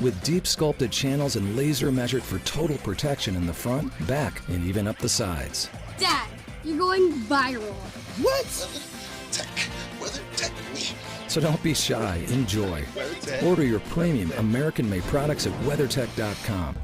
with deep sculpted channels and laser measured for total protection in the front, back, and even up the sides. Dad, you're going viral. What? Tech. WeatherTech me. So don't be shy, enjoy. WeatherTech. Order your premium American-made products at WeatherTech.com.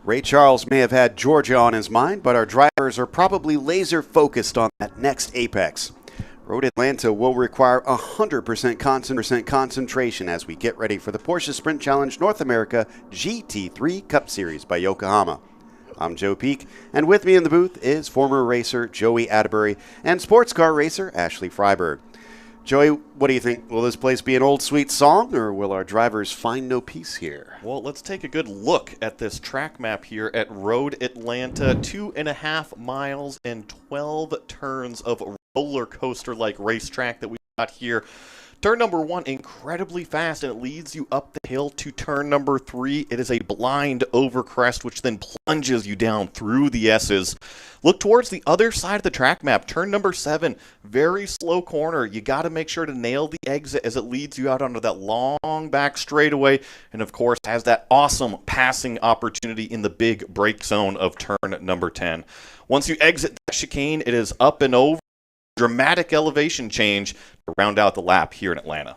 Ray Charles may have had Georgia on his mind, but our drivers are probably laser focused on that next apex. Road Atlanta will require 100% concentration as we get ready for the Porsche Sprint Challenge North America GT3 Cup Series by Yokohama. I'm Joe Peak, and with me in the booth is former racer Joey Atterbury and sports car racer Ashley Freiberg. Joey, what do you think? Will this place be an old sweet song, or will our drivers find no peace here? Well, let's take a good look at this track map here at Road Atlanta. 2.5 miles and 12 turns of roller coaster-like racetrack that we got here. Turn number 1, incredibly fast, and it leads you up the hill to turn number 3. It is a blind overcrest, which then plunges you down through the S's. Look towards the other side of the track map. Turn number 7, very slow corner. You got to make sure to nail the exit as it leads you out onto that long back straightaway, and of course has that awesome passing opportunity in the big brake zone of turn number 10. Once you exit that chicane, it is up and over. Dramatic elevation change to round out the lap here in Atlanta.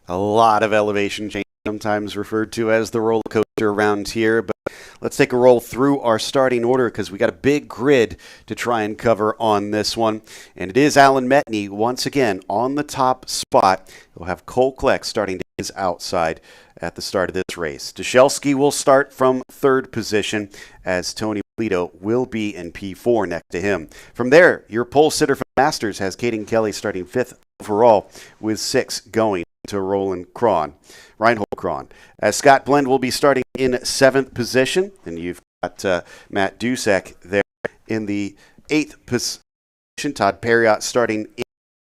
A lot of elevation change, sometimes referred to as the roller coaster around here, but let's take a roll through our starting order because we got a big grid to try and cover on this one. And it is Alan Metney once again on the top spot. We'll have Cole Kleck starting to his outside at the start of this race. Dashelski will start from third position as Tony Polito will be in P4 next to him. From there, your pole sitter for the Masters has Caden Kelly starting 5th overall with 6 going to Reinhold Kron. As Scott Blend will be starting in 7th position, and you've got Matt Dusek there in the 8th position. Todd Perriott starting in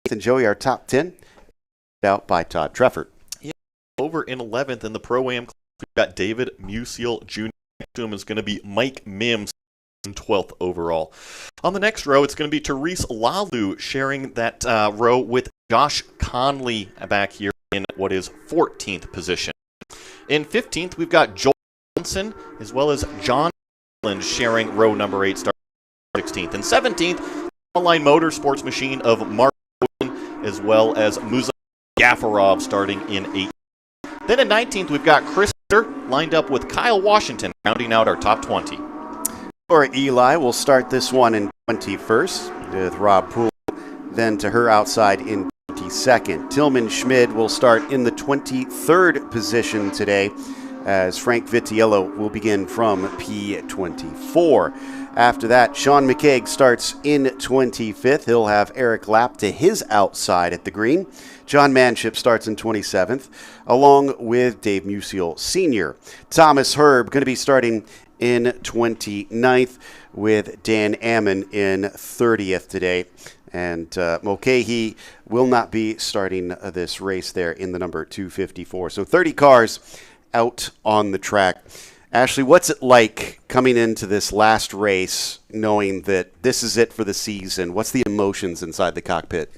8th, and Joey, our top 10, out by Todd Treffert. Yeah, over in 11th in the Pro-Am, we've got David Musial Jr. Next to him is going to be Mike Mims, 12th overall. On the next row, it's going to be Therese Lalu sharing that row with Josh Conley back here in what is 14th position. In 15th, we've got Joel Johnson as well as John Holland sharing row number 8 starting 16th. And 17th, Online Motorsports machine of Mark Oden as well as Musa Gafarov starting in 8th. Then in 19th, we've got Chris lined up with Kyle Washington rounding out our top 20. Laura Eli will start this one in 21st with Rob Poole, then to her outside in 22nd. Tillman Schmid will start in the 23rd position today, as Frank Vitiello will begin from P24. After that, Sean McCaig starts in 25th. He'll have Eric Lapp to his outside at the green. John Manship starts in 27th, along with Dave Musial Sr. Thomas Herb going to be starting in 29th, with Dan Ammon in 30th today. And Mulcahy will not be starting this race there in the number 254. So 30 cars out on the track. Ashley, what's it like coming into this last race, knowing that this is it for the season? What's the emotions inside the cockpit?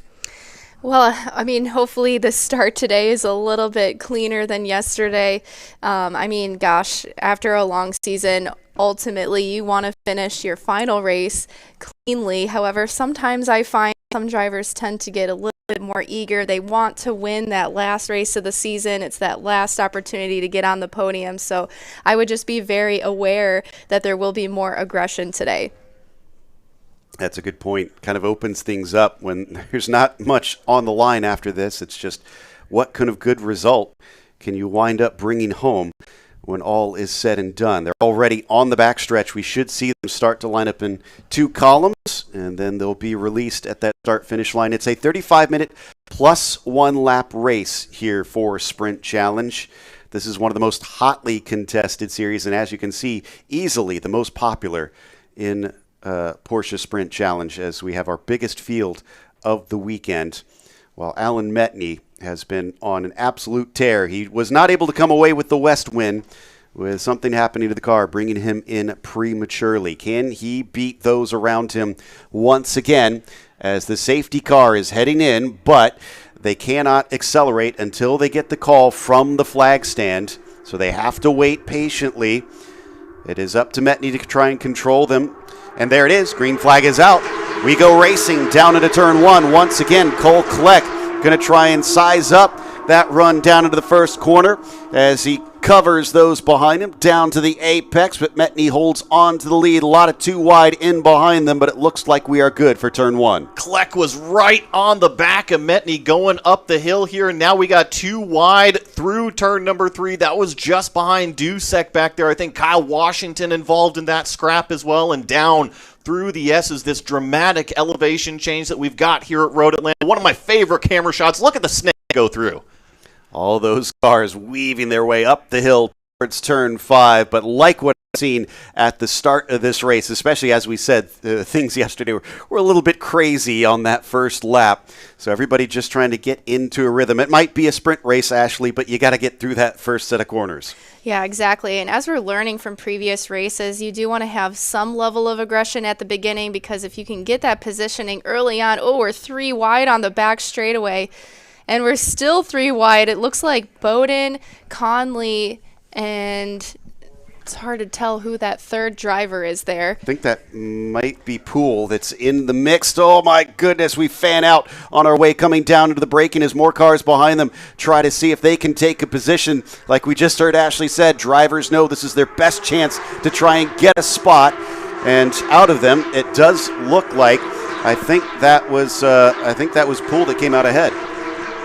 Well, I mean, hopefully the start today is a little bit cleaner than yesterday. Gosh, after a long season, ultimately you want to finish your final race cleanly. However, sometimes I find some drivers tend to get a little bit more eager. They want to win that last race of the season. It's that last opportunity to get on the podium. So I would just be very aware that there will be more aggression today. That's a good point. Kind of opens things up when there's not much on the line after this. It's just what kind of good result can you wind up bringing home when all is said and done. They're already on the backstretch. We should see them start to line up in two columns, and then they'll be released at that start-finish line. It's a 35-minute plus one lap race here for Sprint Challenge. This is one of the most hotly contested series, and as you can see, easily the most popular in Porsche Sprint Challenge, as we have our biggest field of the weekend. While Alan Metney has been on an absolute tear. He was not able to come away with the West win, with something happening to the car, bringing him in prematurely. Can he beat those around him once again, as the safety car is heading in, but they cannot accelerate until they get the call from the flag stand, so they have to wait patiently. It is up to Metney to try and control them. And there it is. Green flag is out. We go racing down into turn one. Once again, Cole Kleck going to try and size up that run down into the first corner as he covers those behind him down to the apex, but Metney holds on to the lead. A lot of too wide in behind them, but it looks like we are good for turn one. Kleck was right on the back of Metney going up the hill here, and now we got too wide through turn number 3. That was just behind Dusek back there. I think Kyle Washington involved in that scrap as well, and down through the S's, this dramatic elevation change that we've got here at Road Atlanta. One of my favorite camera shots. Look at the snake go through. All those cars weaving their way up the hill towards turn 5, but like what I've seen at the start of this race, especially as we said, things yesterday were a little bit crazy on that first lap. So everybody just trying to get into a rhythm. It might be a sprint race, Ashley, but you got to get through that first set of corners. Yeah, exactly. And as we're learning from previous races, you do want to have some level of aggression at the beginning, because if you can get that positioning early on, we're 3 wide on the back straightaway, and we're still 3 wide. It looks like Bowden, Conley, and it's hard to tell who that third driver is there. I think that might be Poole that's in the mix. Oh, my goodness. We fan out on our way coming down into the braking as more cars behind them try to see if they can take a position. Like we just heard Ashley said, drivers know this is their best chance to try and get a spot. And out of them, it does look like, I think that was Poole that came out ahead.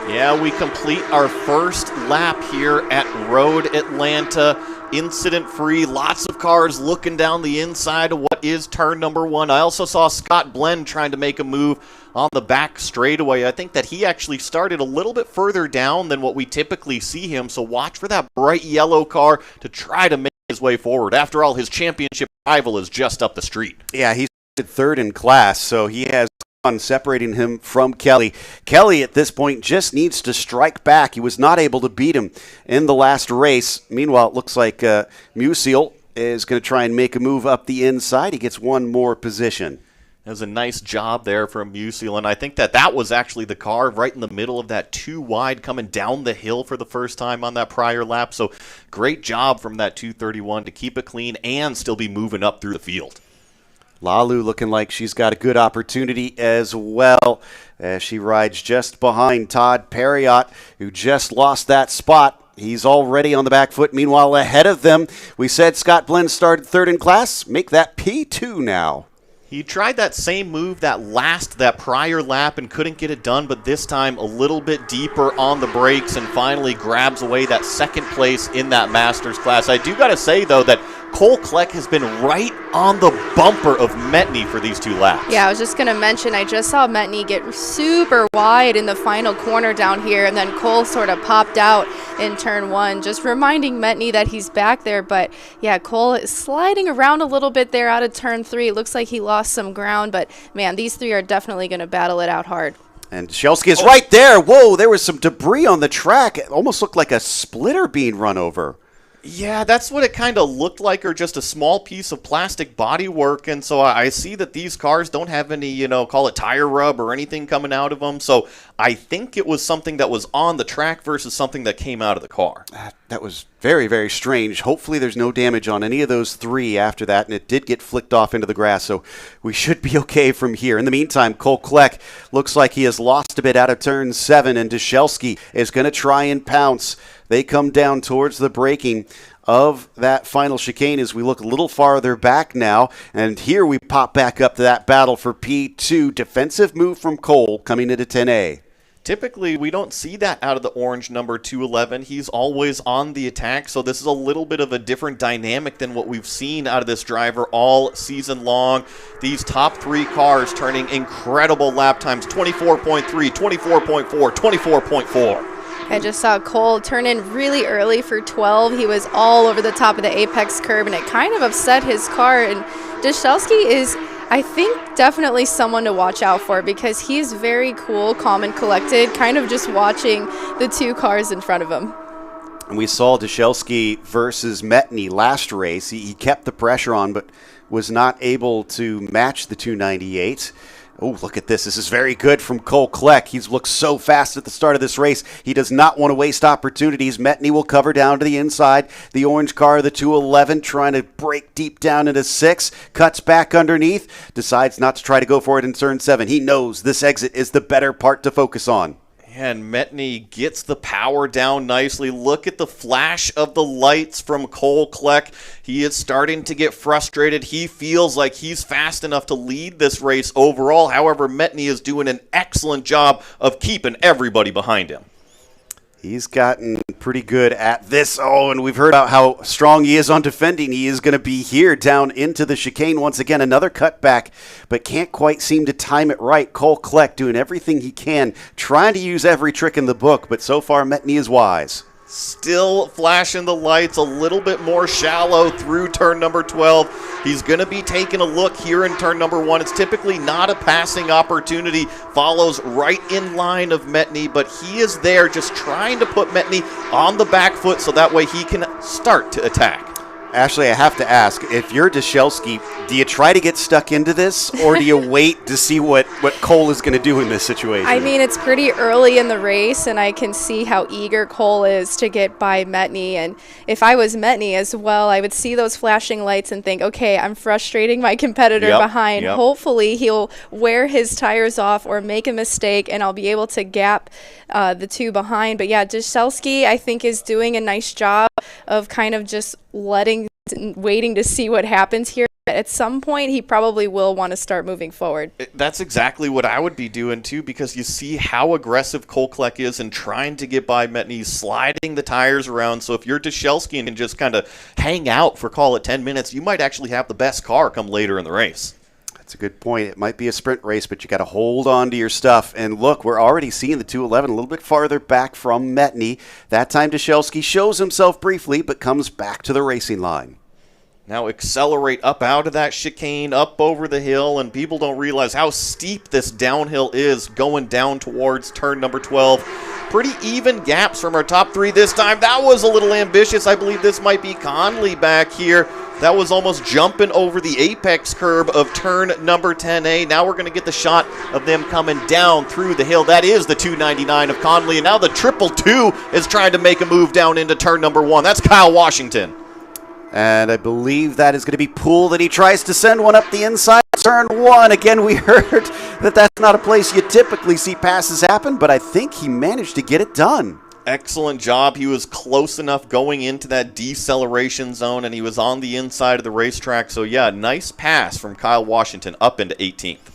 Yeah, we complete our first lap here at Road Atlanta. Incident-free, lots of cars looking down the inside of what is turn number 1. I also saw Scott Blend trying to make a move on the back straightaway. I think that he actually started a little bit further down than what we typically see him, so watch for that bright yellow car to try to make his way forward. After all, his championship rival is just up the street. Yeah, he's third in class, so he has on separating him from Kelly. Kelly at this point just needs to strike back. He was not able to beat him in the last race. Meanwhile, it looks like Musial is going to try and make a move up the inside. He gets one more position. That was a nice job there from Musial, and I think that was actually the car right in the middle of that 2 wide coming down the hill for the first time on that prior lap. So great job from that 231 to keep it clean and still be moving up through the field. Lalu looking like she's got a good opportunity as well, as she rides just behind Todd Perriott, who just lost that spot. He's already on the back foot. Meanwhile, ahead of them, we said Scott Blend started third in class. Make that P2 now. He tried that same move that prior lap and couldn't get it done, but this time a little bit deeper on the brakes and finally grabs away that second place in that Masters class. I do got to say, though, that Cole Kleck has been right on the bumper of Metney for these 2 laps. Yeah, I was just going to mention, I just saw Metney get super wide in the final corner down here, and then Cole sort of popped out in turn 1, just reminding Metney that he's back there. But yeah, Cole is sliding around a little bit there out of turn 3. It looks like he lost some ground, but man, these 3 are definitely going to battle it out hard. And Shelsky is right there. Whoa, there was some debris on the track. It almost looked like a splitter being run over. Yeah, that's what it kind of looked like, or just a small piece of plastic bodywork. And so I see that these cars don't have any, call it tire rub or anything coming out of them. So I think it was something that was on the track versus something that came out of the car. That was very, very strange. Hopefully there's no damage on any of those 3 after that, and it did get flicked off into the grass, so we should be okay from here. In the meantime, Cole Kleck looks like he has lost a bit out of turn 7, and Dushelski is going to try and pounce. They come down towards the braking of that final chicane as we look a little farther back now, and here we pop back up to that battle for P2. Defensive move from Cole coming into 10A. Typically, we don't see that out of the orange number 211. He's always on the attack, so this is a little bit of a different dynamic than what we've seen out of this driver all season long. These top 3 cars turning incredible lap times, 24.3, 24.4, 24.4. I just saw Cole turn in really early for 12. He was all over the top of the apex curb, and it kind of upset his car. And Dushelski is, I think, definitely someone to watch out for because he's very cool, calm, and collected, kind of just watching the 2 cars in front of him. And we saw Dushelski versus Metney last race. He kept the pressure on, but was not able to match the 298. Oh, look at this. This is very good from Cole Kleck. He's looked so fast at the start of this race. He does not want to waste opportunities. Metney will cover down to the inside. The orange car, the 211, trying to break deep down into 6. Cuts back underneath. Decides not to try to go for it in turn 7. He knows this exit is the better part to focus on. And Metney gets the power down nicely. Look at the flash of the lights from Cole Kleck. He is starting to get frustrated. He feels like he's fast enough to lead this race overall. However, Metney is doing an excellent job of keeping everybody behind him. He's gotten pretty good at this. Oh, and we've heard about how strong he is on defending. He is going to be here down into the chicane once again. Another cutback, but can't quite seem to time it right. Cole Kleck doing everything he can, trying to use every trick in the book, but so far Metney is wise. Still flashing the lights, a little bit more shallow through turn number 12. He's going to be taking a look here in turn number 1. It's typically not a passing opportunity. Follows right in line of Metney, but he is there just trying to put Metney on the back foot so that way he can start to attack. Ashley, I have to ask, if you're Dushelski, do you try to get stuck into this, or do you wait to see what Cole is going to do in this situation? I mean, it's pretty early in the race, and I can see how eager Cole is to get by Metney. And if I was Metney as well, I would see those flashing lights and think, okay, I'm frustrating my competitor behind. Yep. Hopefully, he'll wear his tires off or make a mistake, and I'll be able to gap the 2 behind. But yeah, Dushelski, I think, is doing a nice job of kind of just waiting to see what happens here. At some point, he probably will want to start moving forward. That's exactly what I would be doing, too, because you see how aggressive Cole Kleck is in trying to get by Metney, sliding the tires around. So if you're Dushelski and can just kind of hang out for, call it, 10 minutes, you might actually have the best car come later in the race. That's a good point. It might be a sprint race, but you got to hold on to your stuff. And look, we're already seeing the 211 a little bit farther back from Metney. That time Dushelski shows himself briefly, but comes back to the racing line. Now accelerate up out of that chicane, up over the hill, and people don't realize how steep this downhill is going down towards turn number 12. Pretty even gaps from our top 3 this time. That was a little ambitious. I believe this might be Conley back here. That was almost jumping over the apex curb of turn number 10A. Now we're going to get the shot of them coming down through the hill. That is the 299 of Conley, and now the 222 is trying to make a move down into turn number 1. That's Kyle Washington. And I believe that is going to be Poole that he tries to send one up the inside. Turn 1. Again, we heard that that's not a place you typically see passes happen, but I think he managed to get it done. Excellent job. He was close enough going into that deceleration zone, and he was on the inside of the racetrack. So, yeah, nice pass from Kyle Washington up into 18th.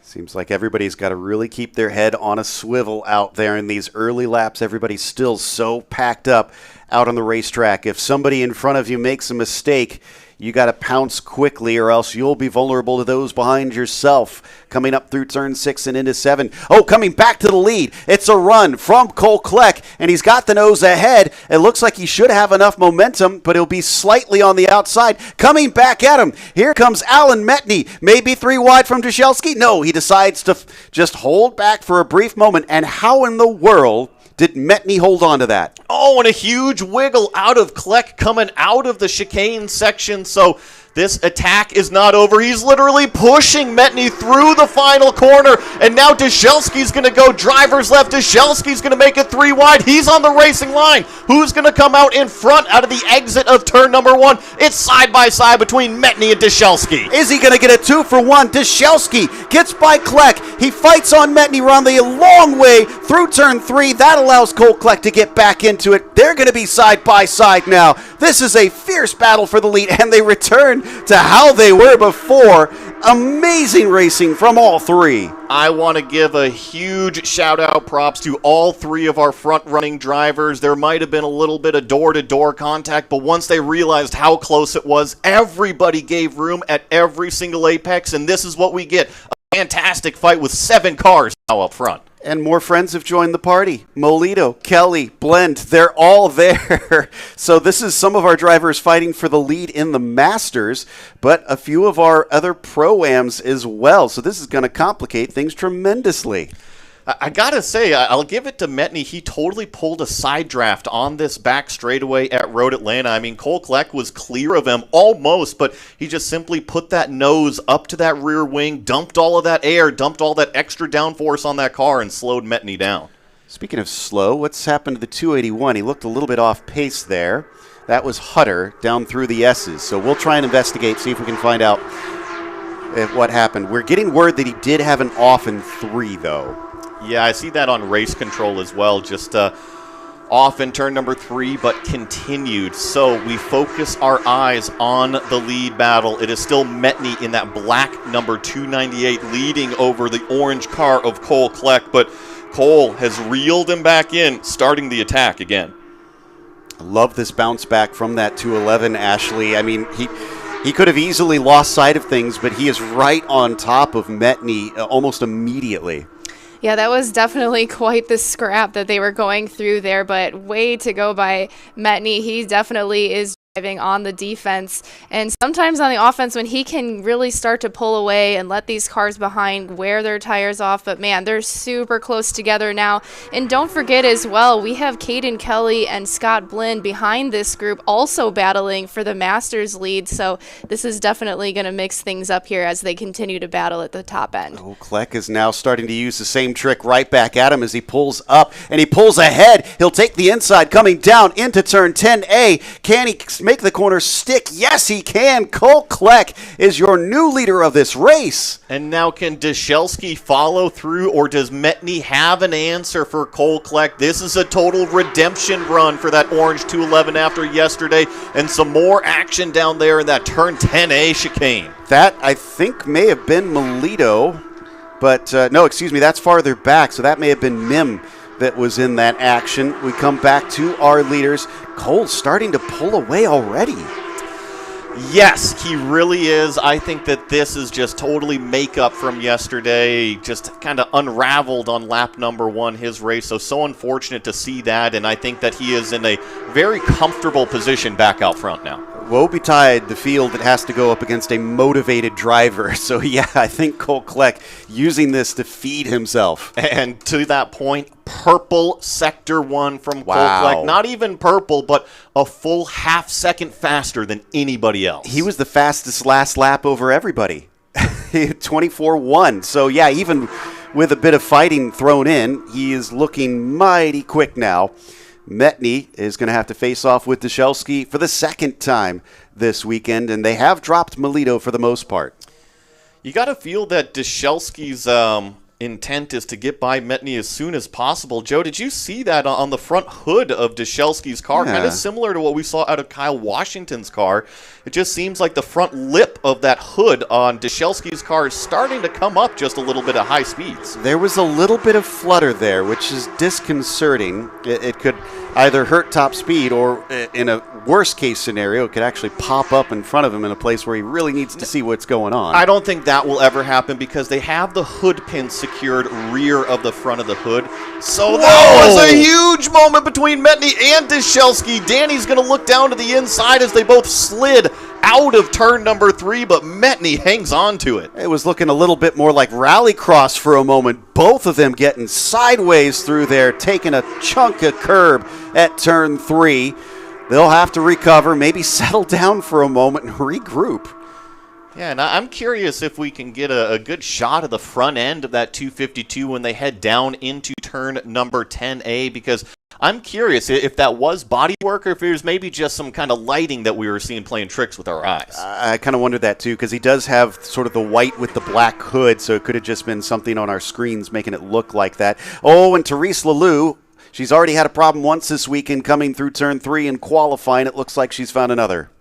Seems like everybody's got to really keep their head on a swivel out there in these early laps. Everybody's still so packed up out on the racetrack. If somebody in front of you makes a mistake, you got to pounce quickly or else you'll be vulnerable to those behind yourself. Coming up through turn 6 and into 7. Oh, coming back to the lead. It's a run from Cole Kleck, and he's got the nose ahead. It looks like he should have enough momentum, but he'll be slightly on the outside. Coming back at him. Here comes Alan Metney. Maybe 3 wide from Dushelski. No, he decides to just hold back for a brief moment. And how in the world did Metney hold on to that? Oh, and a huge wiggle out of Kleck coming out of the chicane section. So this attack is not over. He's literally pushing Metney through the final corner. And now Dushelski's going to go driver's left. Dushelski's going to make it 3 wide. He's on the racing line. Who's going to come out in front out of the exit of turn number 1? It's side by side between Metney and Dushelski. Is he going to get a 2 for 1? Dushelski gets by Kleck. He fights on Metney around the long way through turn 3. That allows Cole Kleck to get back into it. They're going to be side by side now. This is a fierce battle for the lead, and they return to how they were before. Amazing racing from all 3. I want to give a huge shout-out props to all 3 of our front-running drivers. There might have been a little bit of door-to-door contact, but once they realized how close it was, everybody gave room at every single apex, and this is what we get. A fantastic fight with 7 cars now up front. And more friends have joined the party. Molito, Kelly, Blend, they're all there. So this is some of our drivers fighting for the lead in the Masters, but a few of our other Pro-Ams as well. So this is going to complicate things tremendously. I gotta say, I'll give it to Metney. He totally pulled a side draft on this back straightaway at Road Atlanta. I mean, Cole Kleck was clear of him almost, but he just simply put that nose up to that rear wing, dumped all of that air, dumped all that extra downforce on that car, and slowed Metney down. Speaking of slow, what's happened to the 281? He looked a little bit off pace there. That was Hutter down through the S's. So we'll try and investigate, see if we can find out what happened. We're getting word that he did have an off in 3, though. Yeah, I see that on race control as well. Just off in turn number 3, but continued. So we focus our eyes on the lead battle. It is still Metney in that black number 298 leading over the orange car of Cole Kleck, but Cole has reeled him back in, starting the attack again. I love this bounce back from that 211, Ashley. I mean, he could have easily lost sight of things, but he is right on top of Metney almost immediately. Yeah, that was definitely quite the scrap that they were going through there, but way to go by Metney. He definitely is driving on the defense, and sometimes on the offense when he can really start to pull away and let these cars behind wear their tires off. But man, they're super close together now. And don't forget as well, we have Caden Kelly and Scott Blinn behind this group also battling for the Masters lead, so this is definitely going to mix things up here as they continue to battle at the top end. Oh, Kleck is now starting to use the same trick right back at him as he pulls up and he pulls ahead. He'll take the inside coming down into turn 10A. Can he make the corner stick? Yes, he can. Cole Kleck is your new leader of this race. And now can Dushelski follow through, or does Metney have an answer for Cole Kleck? This is a total redemption run for that orange 211 after yesterday, and some more action down there in that turn 10A chicane. That, I think, may have been Melito, but no, excuse me, that's farther back, so that may have been Mim that was in that action. We come back to our leaders. Cole's starting to pull away already. Yes, he really is. I think that this is just totally makeup from yesterday. Just kind of unraveled on lap number 1, his race. So unfortunate to see that, and I think that he is in a very comfortable position back out front now. Woe betide the field that has to go up against a motivated driver. So, yeah, I think Cole Kleck using this to feed himself. And to that point, purple sector 1 from Cole Kleck. Not even purple, but a full half second faster than anybody else. He was the fastest last lap over everybody. 24-1. So, yeah, even with a bit of fighting thrown in, he is looking mighty quick now. Metney is going to have to face off with Dushelski for the second time this weekend, and they have dropped Melito for the most part. You got to feel that Dushelski's intent is to get by Metny as soon as possible. Joe, did you see that on the front hood of Deschelsky's car? Yeah. Kind of similar to what we saw out of Kyle Washington's car. It just seems like the front lip of that hood on Deschelsky's car is starting to come up just a little bit at high speeds. There was a little bit of flutter there, which is disconcerting. It could either hurt top speed or, in a worst case scenario, it could actually pop up in front of him in a place where he really needs to see what's going on. I don't think that will ever happen because they have the hood pin secured rear of the front of the hood. So that was a huge moment between Metny and Deschelsky. Danny's going to look down to the inside as they both slid out of turn number 3, but Metny hangs on to it. It was looking a little bit more like rallycross for a moment. Both of them getting sideways through there, taking a chunk of curb at turn 3. They'll have to recover, maybe settle down for a moment and regroup. Yeah, and I'm curious if we can get a good shot of the front end of that 252 when they head down into turn number 10A, because I'm curious if that was body work or if it was maybe just some kind of lighting that we were seeing playing tricks with our eyes. I kind of wondered that too, because he does have sort of the white with the black hood, so it could have just been something on our screens making it look like that. Oh, and Therese Laloux, she's already had a problem once this weekend coming through turn 3 and qualifying. It looks like she's found another.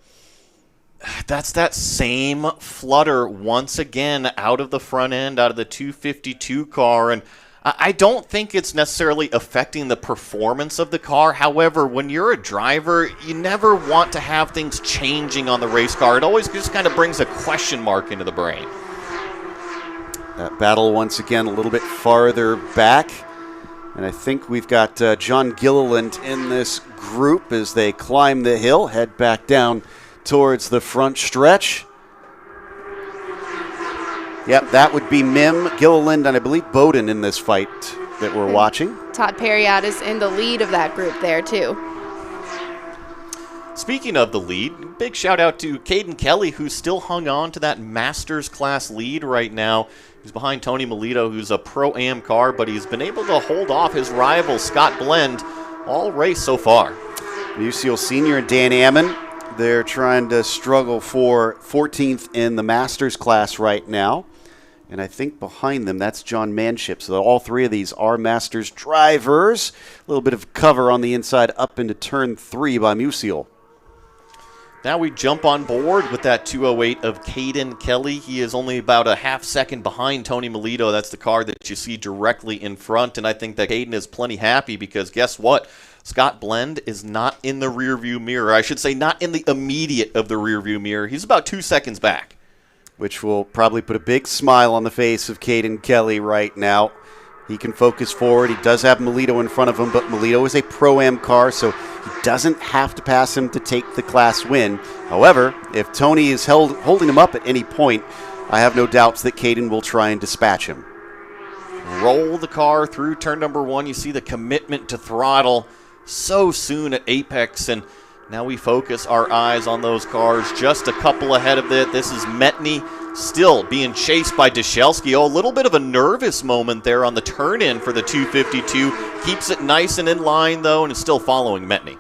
That's that same flutter once again out of the front end, out of the 252 car, and I don't think it's necessarily affecting the performance of the car. However, when you're a driver, you never want to have things changing on the race car. It always just kind of brings a question mark into the brain. That battle once again a little bit farther back. And I think we've got John Gilliland in this group as they climb the hill, head back down towards the front stretch. Yep, that would be Mim, Gilliland, and I believe Bowden in this fight that we're watching. Todd Perriott is in the lead of that group there, too. Speaking of the lead, big shout out to Caden Kelly, who's still hung on to that Masters class lead right now. He's behind Tony Melito, who's a Pro-Am car, but he's been able to hold off his rival, Scott Blend, all race so far. Musial Sr. and Dan Ammon, they're trying to struggle for 14th in the Masters class right now. And I think behind them, that's John Manship. So all three of these are Masters drivers. A little bit of cover on the inside up into turn 3 by Musial. Now we jump on board with that 208 of Caden Kelly. He is only about a half second behind Tony Melito. That's the car that you see directly in front. And I think that Caden is plenty happy because guess what? Scott Blend is not in the rearview mirror. I should say not in the immediate of the rearview mirror. He's about 2 seconds back. Which will probably put a big smile on the face of Caden Kelly right now. He can focus forward. He does have Melito in front of him, but Melito is a Pro-Am car, so he doesn't have to pass him to take the class win. However, if Tony is holding him up at any point, I have no doubts that Caden will try and dispatch him. Roll the car through turn number 1. You see the commitment to throttle so soon at apex, and now we focus our eyes on those cars just a couple ahead of it. This is Metny still being chased by Deschelsky. Oh, a little bit of a nervous moment there on the turn-in for the 252. Keeps it nice and in line, though, and is still following Metny.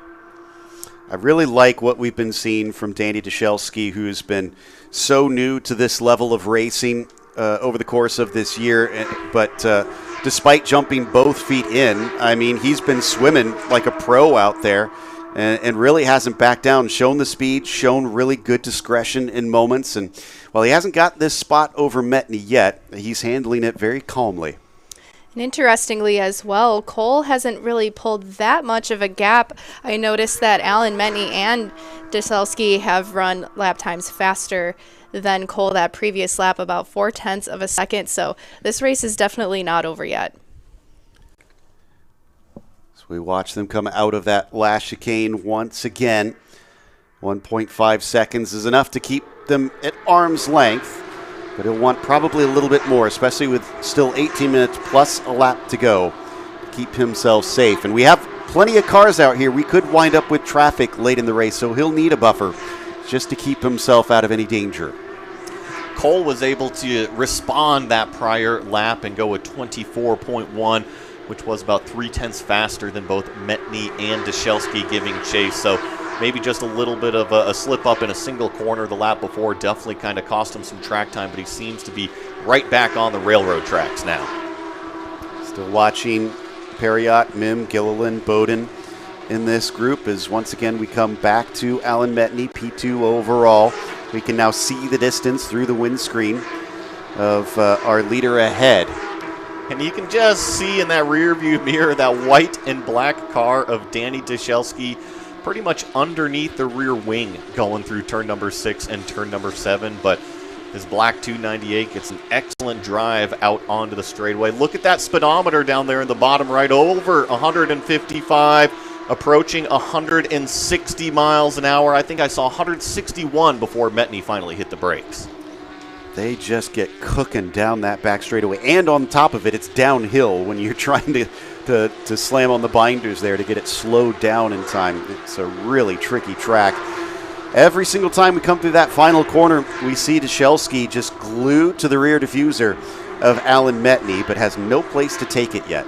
I really like what we've been seeing from Danny Deschelsky, who's been so new to this level of racing over the course of this year. But despite jumping both feet in, I mean, he's been swimming like a pro out there. And really hasn't backed down, shown the speed, shown really good discretion in moments. And while he hasn't got this spot over Metny yet, he's handling it very calmly. And interestingly as well, Cole hasn't really pulled that much of a gap. I noticed that Alan Metny and Deschelsky have run lap times faster than Cole that previous lap, about 0.4 of a second. So this race is definitely not over yet. We watch them come out of that last chicane once again. 1.5 seconds is enough to keep them at arm's length, but he'll want probably a little bit more, especially with still 18 minutes plus a lap to go to keep himself safe. And we have plenty of cars out here. We could wind up with traffic late in the race, so he'll need a buffer just to keep himself out of any danger. Cole was able to respond that prior lap and go with 24.1. which was about 0.3 faster than both Metny and Deschelsky giving chase. So maybe just a little bit of a slip up in a single corner the lap before definitely kind of cost him some track time, but he seems to be right back on the railroad tracks now. Still watching Perriott, Mim, Gilliland, Bowden in this group as once again we come back to Alan Metney, P2 overall. We can now see the distance through the windscreen of our leader ahead. And you can just see in that rear view mirror that white and black car of Danny Dyshelski pretty much underneath the rear wing going through turn number 6 and turn number 7. But his black 298 gets an excellent drive out onto the straightaway. Look at that speedometer down there in the bottom right, over 155, approaching 160 miles an hour. I think I saw 161 before Metney finally hit the brakes. They just get cooking down that back straightaway. And on top of it, it's downhill when you're trying to slam on the binders there to get it slowed down in time. It's a really tricky track. Every single time we come through that final corner, we see Dyshelski just glued to the rear diffuser of Alan Metney, but has no place to take it yet.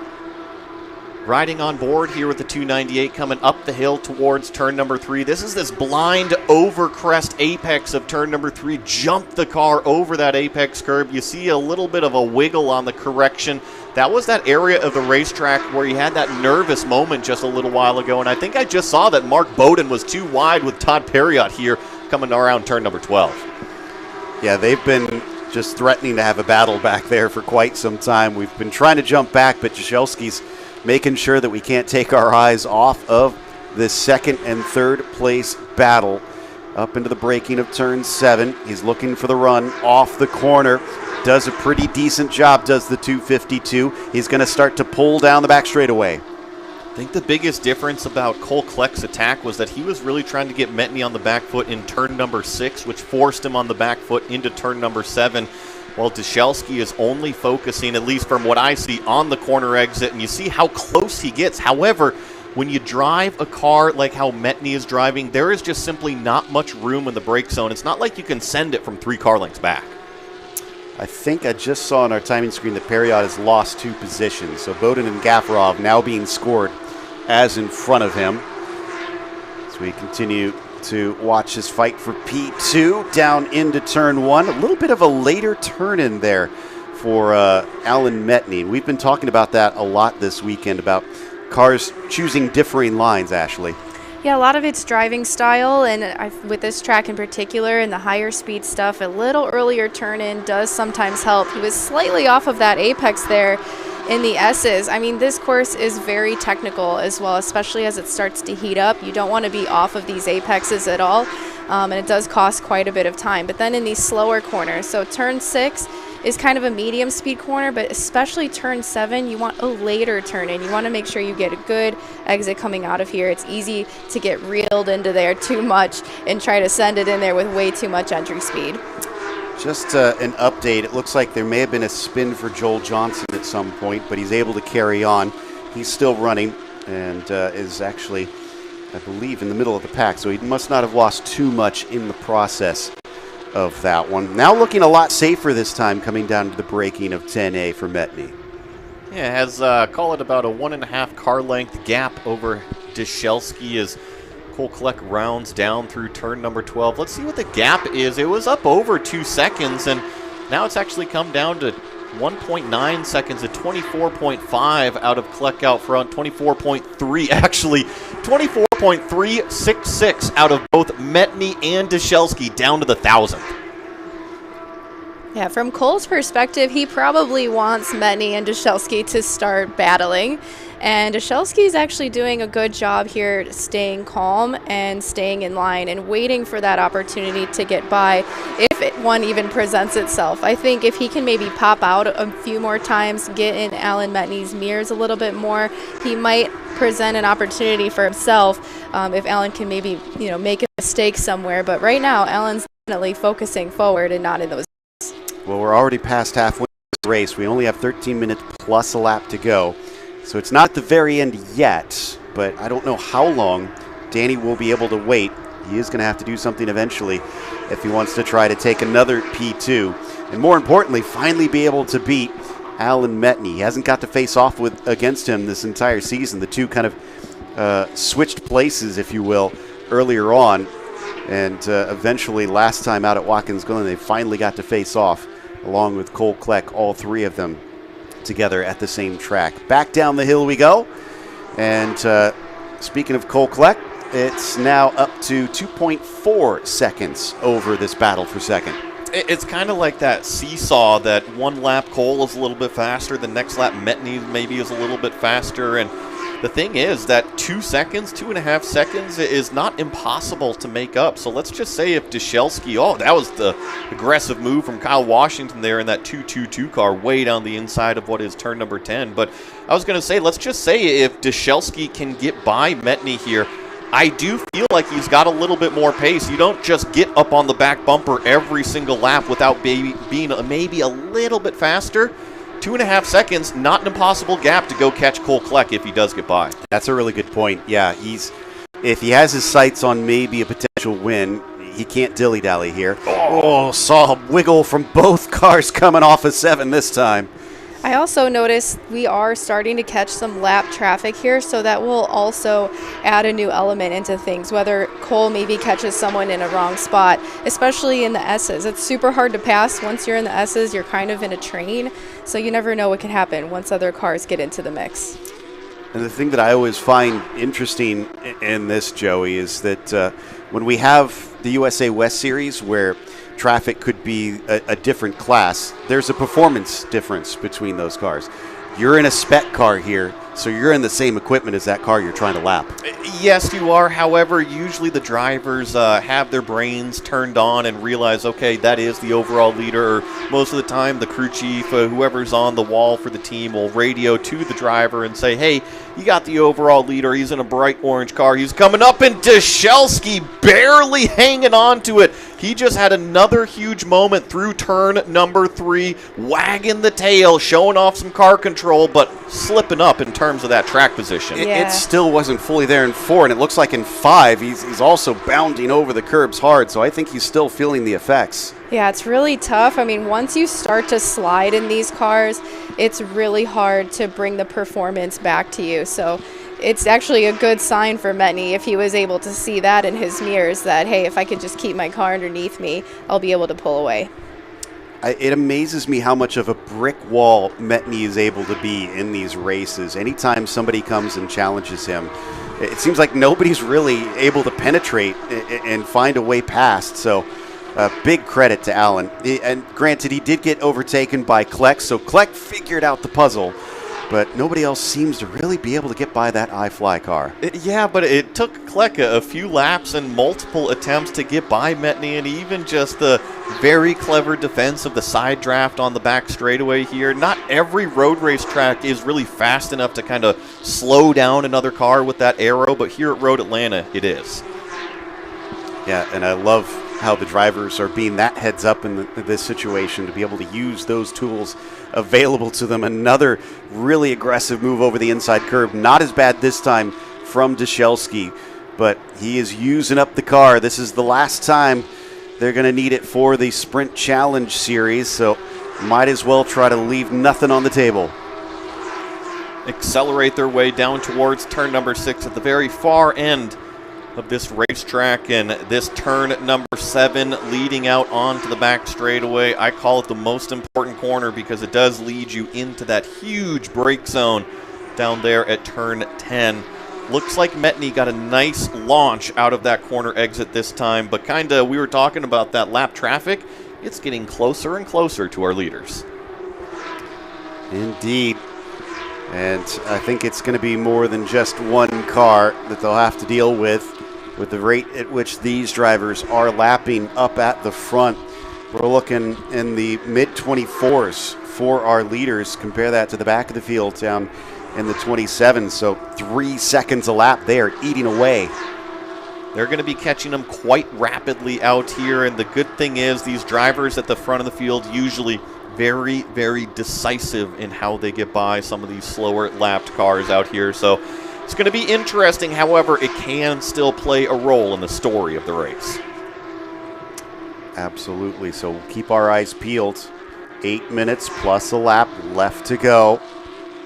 Riding on board here with the 298 coming up the hill towards turn number 3. This is this blind over crest apex of turn number 3. Jump the car over that apex curb. You see a little bit of a wiggle on the correction. That was that area of the racetrack where you had that nervous moment just a little while ago. And I think I just saw that Mark Bowden was too wide with Todd Perriott here coming around turn number 12. Yeah, they've been just threatening to have a battle back there for quite some time. We've been trying to jump back, but Dyshelski's making sure that we can't take our eyes off of this second and third place battle. Up into the braking of turn 7. He's looking for the run off the corner. Does a pretty decent job, does the 252. He's going to start to pull down the back straightaway. I think the biggest difference about Cole Kleck's attack was that he was really trying to get Metney on the back foot in turn number 6, which forced him on the back foot into turn number 7. Well, Dyshelski is only focusing, at least from what I see, on the corner exit, and you see how close he gets. However, when you drive a car like how Metney is driving, there is just simply not much room in the brake zone. It's not like you can send it from 3 car lengths back. I think I just saw on our timing screen that Perriott has lost 2 positions. So Bowden and Gaffarov now being scored as in front of him. As we continue to watch his fight for P2 down into turn 1. A little bit of a later turn in there for Alan Metney. We've been talking about that a lot this weekend, about cars choosing differing lines, Ashley. Yeah, a lot of it's driving style, and with this track in particular and the higher speed stuff, a little earlier turn in does sometimes help. He was slightly off of that apex there in the S's. I mean, this course is very technical as well, especially as it starts to heat up. You don't want to be off of these apexes at all, and it does cost quite a bit of time. But then in these slower corners, so turn 6 is kind of a medium speed corner, but especially turn 7, you want a later turn in. You want to make sure you get a good exit coming out of here. It's easy to get reeled into there too much and try to send it in there with way too much entry speed. Just an update. It looks like there may have been a spin for Joel Johnson at some point, but he's able to carry on. He's still running and is actually, I believe, in the middle of the pack, so he must not have lost too much in the process of that one. Now looking a lot safer this time, coming down to the braking of 10A for Metney. Yeah, has call it about a 1.5 car length gap over Dyshelski as Cole Kleck rounds down through turn number 12. Let's see what the gap is. It was up over 2 seconds, and now it's actually come down to 1.9 seconds at 24.5 out of Kleck out front, 24.3 actually, 24.366 out of both Metney and Dyshelski down to the 1,000th. Yeah, from Cole's perspective, he probably wants Metney and Dyshelski to start battling. And Dyshelski is actually doing a good job here staying calm and staying in line and waiting for that opportunity to get by if one even presents itself. I think if he can maybe pop out a few more times, get in Alan Metney's mirrors a little bit more, he might present an opportunity for himself if Alan can maybe make a mistake somewhere. But right now, Alan's definitely focusing forward and not in those. Well, we're already past halfway through the race. We only have 13 minutes plus a lap to go. So it's not at the very end yet, but I don't know how long Danny will be able to wait. He is going to have to do something eventually if he wants to try to take another P2. And more importantly, finally be able to beat Alan Metney. He hasn't got to face off against him this entire season. The two kind of switched places, if you will, earlier on. And eventually, last time out at Watkins Glen, they finally got to face off, along with Cole Kleck, all three of them together at the same track. Back down the hill we go. And speaking of Cole Kleck, it's now up to 2.4 seconds over this battle for second. It's kind of like that seesaw that one lap Cole is a little bit faster, the next lap Metney maybe is a little bit faster, and the thing is that 2 seconds, 2.5 seconds is not impossible to make up. So let's just say if Dyshelski, that was the aggressive move from Kyle Washington there in that 222 car way down the inside of what is turn number 10. But I was going to say, let's just say if Dyshelski can get by Metney here, I do feel like he's got a little bit more pace. You don't just get up on the back bumper every single lap without being maybe a little bit faster. 2.5 seconds, not an impossible gap to go catch Cole Kleck if he does get by. That's a really good point. Yeah, if he has his sights on maybe a potential win, he can't dilly-dally here. Oh, saw a wiggle from both cars coming off of 7 this time. I also noticed we are starting to catch some lap traffic here, so that will also add a new element into things, whether Cole maybe catches someone in a wrong spot, especially in the S's. It's super hard to pass. Once you're in the S's, you're kind of in a train, so you never know what can happen once other cars get into the mix. And the thing that I always find interesting in this, Joey, is that when we have the USA West Series where traffic could be a different class, there's a performance difference between those cars. You're in a spec car here, so you're in the same equipment as that car you're trying to lap. Yes, you are. However, usually the drivers have their brains turned on and realize, okay, that is the overall leader. Or most of the time, the crew chief, whoever's on the wall for the team, will radio to the driver and say, hey, you got the overall leader. He's in a bright orange car. He's coming up, and Dyshelski barely hanging on to it. He just had another huge moment through turn number 3, wagging the tail, showing off some car control, but slipping up in terms of that track position. Yeah. It still wasn't fully there in 4, and it looks like in 5 he's also bounding over the curbs hard, so I think he's still feeling the effects. Yeah, it's really tough. I mean, once you start to slide in these cars, it's really hard to bring the performance back to you. So it's actually a good sign for Metney if he was able to see that in his mirrors, that, hey, if I can just keep my car underneath me, I'll be able to pull away. It amazes me how much of a brick wall Metney is able to be in these races. Anytime somebody comes and challenges him, it seems like nobody's really able to penetrate and find a way past. So big credit to Allen. And granted, he did get overtaken by Kleck, so Kleck figured out the puzzle. But nobody else seems to really be able to get by that iFly car. Yeah, but it took Kleck a few laps and multiple attempts to get by Metney, and even just the very clever defense of the side draft on the back straightaway here. Not every road race track is really fast enough to kind of slow down another car with that arrow, but here at Road Atlanta, it is. Yeah, and I love how the drivers are being that heads up in this situation to be able to use those tools available to them. Another really aggressive move over the inside curve. Not as bad this time from Dyshelski, but he is using up the car. This is the last time they're going to need it for the Sprint Challenge Series, so might as well try to leave nothing on the table. Accelerate their way down towards turn number 6 at the very far end of this racetrack, and this turn number 7 leading out onto the back straightaway. I call it the most important corner because it does lead you into that huge brake zone down there at turn 10. Looks like Metney got a nice launch out of that corner exit this time, but we were talking about that lap traffic. It's getting closer and closer to our leaders. Indeed. And I think it's going to be more than just one car that they'll have to deal with the rate at which these drivers are lapping up at the front. We're looking in the mid-24s for our leaders. Compare that to the back of the field down in the 27s. So 3 seconds a lap, they are eating away. They're going to be catching them quite rapidly out here, and the good thing is these drivers at the front of the field usually very, very decisive in how they get by some of these slower lapped cars out here. So it's going to be interesting. However, it can still play a role in the story of the race. Absolutely. So we'll keep our eyes peeled. 8 minutes plus a lap left to go.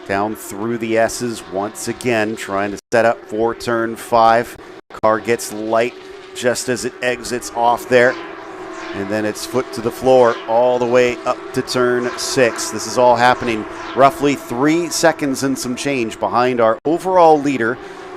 Down through the S's once again, trying to set up for turn 5. Car gets light just as it exits off there. And then it's foot to the floor all the way up to turn 6. This is all happening roughly 3 seconds and some change behind our overall leader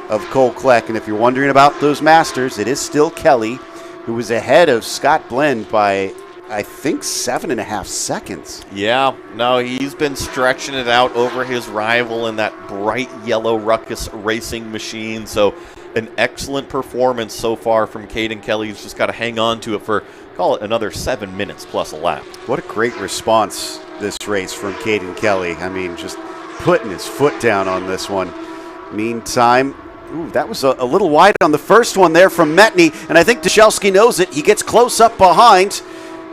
of Cole Kleck. And if you're wondering about those masters, it is still Kelly, who was ahead of Scott Blend by, I think, 7.5 seconds. Yeah, no, he's been stretching it out over his rival in that bright yellow Ruckus racing machine. So an excellent performance so far from Caden Kelly. He's just got to hang on to it for, call it, another 7 minutes plus a lap. What a great response this race from Caden Kelly. I mean, just putting his foot down on this one. Meantime, ooh, that was a little wide on the first one there from Metny, and I think Dushelski knows it. He gets close up behind,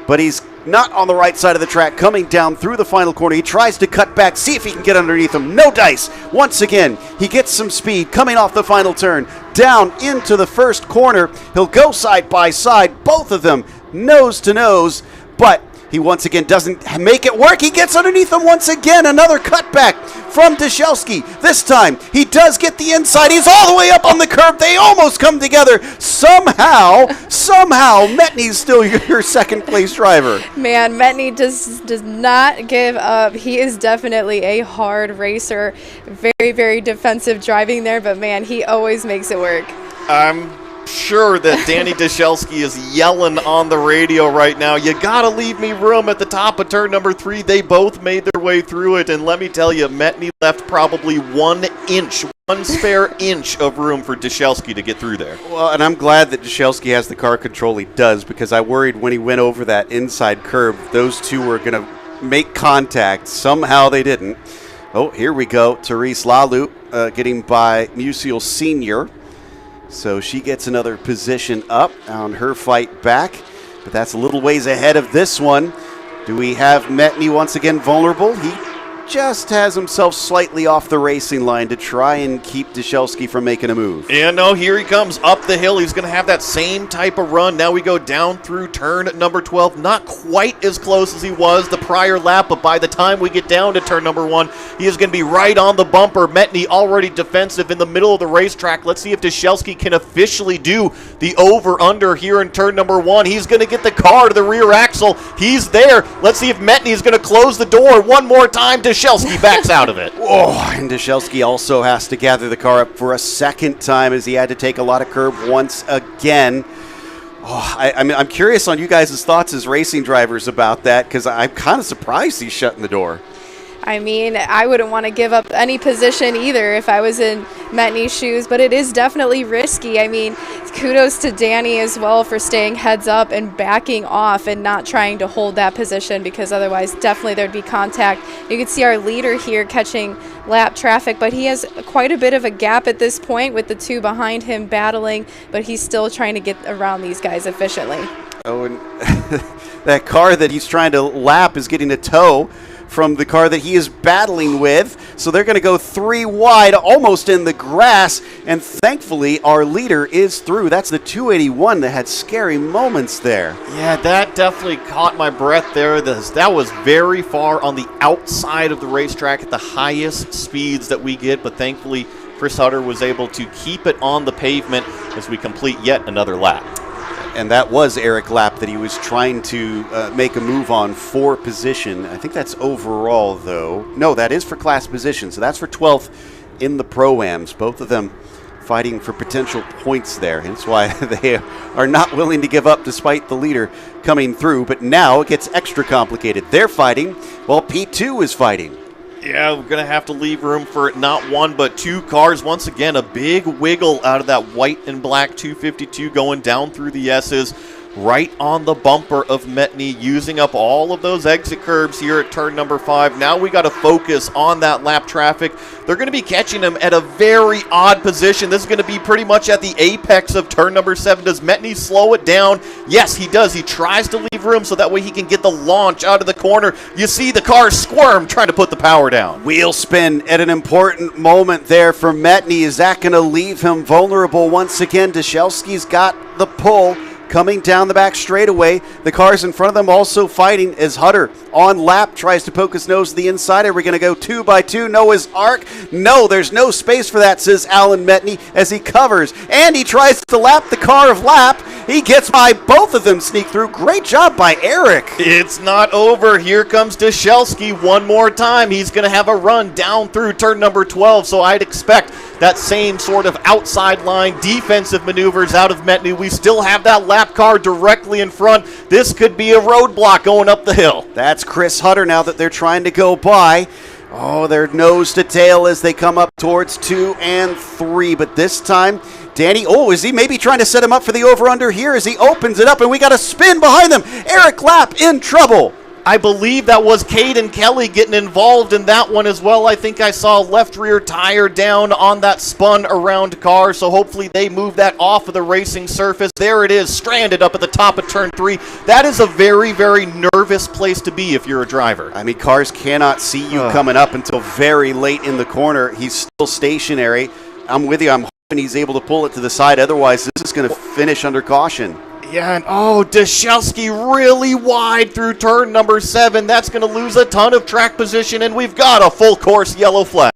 but he's not on the right side of the track, coming down through the final corner. He tries to cut back, see if he can get underneath him. No dice. Once again, he gets some speed coming off the final turn, down into the first corner. He'll go side by side, both of them nose to nose, but he once again doesn't make it work. He gets underneath him once again. Another cutback from Dushelski. This time, he does get the inside. He's all the way up on the curb. They almost come together. Somehow, Metny's still your second place driver. Man, Metny does not give up. He is definitely a hard racer. Very, very defensive driving there, but man, he always makes it work. I'm sure that Danny Dushelski is yelling on the radio right now. You gotta leave me room at the top of turn number 3. They both made their way through it, and let me tell you, Metny left probably 1 spare inch of room for Dushelski to get through there. Well, and I'm glad that Dushelski has the car control he does, because I worried when he went over that inside curb, those two were going to make contact. Somehow they didn't. Oh, here we go. Therese Lalu getting by Musial Sr., so she gets another position up on her fight back, but that's a little ways ahead of this one. Do we have Metny once again vulnerable? He just has himself slightly off the racing line to try and keep Dushelski from making a move. And no, here he comes up the hill. He's going to have that same type of run. Now we go down through turn number 12. Not quite as close as he was the prior lap, but by the time we get down to turn number 1, he is going to be right on the bumper. Metny already defensive in the middle of the racetrack. Let's see if Dushelski can officially do the over-under here in turn number 1. He's going to get the car to the rear axle. He's there. Let's see if Metny is going to close the door one more time. Dushelski backs out of it. Oh, and Dushelski also has to gather the car up for a second time, as he had to take a lot of curb once again. Oh, I'm curious on you guys' thoughts as racing drivers about that, because I'm kind of surprised he's shutting the door. I mean, I wouldn't want to give up any position either if I was in Metny's shoes, but it is definitely risky. I mean, kudos to Danny as well for staying heads up and backing off and not trying to hold that position, because otherwise definitely there'd be contact. You can see our leader here catching lap traffic, but he has quite a bit of a gap at this point with the 2 behind him battling, but he's still trying to get around these guys efficiently. Oh, and that car that he's trying to lap is getting a tow from the car that he is battling with. So they're going to go 3 wide, almost in the grass, and thankfully our leader is through. That's the 281 that had scary moments there. Yeah, that definitely caught my breath there. That was very far on the outside of the racetrack at the highest speeds that we get, but thankfully Chris Hutter was able to keep it on the pavement as we complete yet another lap. And that was Eric Lapp that he was trying to make a move on for position. I think that's overall, though. No, that is for class position. So that's for 12th in the Pro-Ams. Both of them fighting for potential points there. And that's why they are not willing to give up despite the leader coming through. But now it gets extra complicated. They're fighting while P2 is fighting. Yeah, we're going to have to leave room for not 1 but 2 cars. Once again, a big wiggle out of that white and black 252 going down through the S's. Right on the bumper of Metny, using up all of those exit curbs here at turn number 5. Now we got to focus on that lap traffic. They're going to be catching him at a very odd position. This is going to be pretty much at the apex of turn number 7. Does Metny slow it down? Yes, he does. He tries to leave room so that way he can get the launch out of the corner. You see the car squirm trying to put the power down. Wheel spin at an important moment there for Metny. Is that going to leave him vulnerable once again? Dushelski's got the pull. coming down the back straightaway. The cars in front of them also fighting as Hutter on lap tries to poke his nose to the inside. Are we going to go 2 by 2? Noah's Ark? No, there's no space for that, says Alan Metney as he covers. And he tries to lap the car of lap. He gets by both of them, sneak through. Great job by Eric. It's not over. Here comes Deshelski one more time. He's going to have a run down through turn number 12, so I'd expect that same sort of outside line defensive maneuvers out of Metney. We still have that lap car directly in front. This could be a roadblock going up the hill. That's Chris Hutter now that they're trying to go by. Oh, they're nose to tail as they come up towards 2 and 3, but this time Danny, is he maybe trying to set him up for the over-under here as he opens it up, and we got a spin behind them. Eric Lapp in trouble. I believe that was Caden Kelly getting involved in that one as well. I think I saw left rear tire down on that spun around car, so hopefully they move that off of the racing surface. There it is, stranded up at the top of turn 3. That is a very, very nervous place to be if you're a driver. I mean, cars cannot see you coming up until very late in the corner. He's still stationary. I'm with you. I'm hoping he's able to pull it to the side. Otherwise, this is going to finish under caution. Yeah, and Deshelski really wide through turn number 7. That's going to lose a ton of track position, and we've got a full course yellow flag.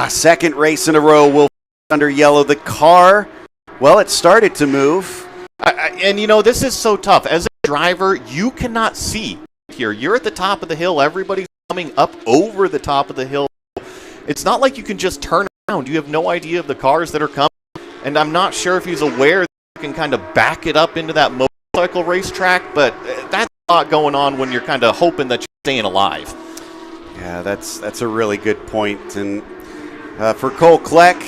Second race in a row will under yellow. The car, well, it started to move. And, you know, this is so tough. As a driver, you cannot see here. You're at the top of the hill. Everybody's coming up over the top of the hill. It's not like you can just turn around. You have no idea of the cars that are coming, and I'm not sure if he's aware can kind of back it up into that motorcycle racetrack, but that's a lot going on when you're kind of hoping that you're staying alive. Yeah, that's a really good point. And for Cole Kleck,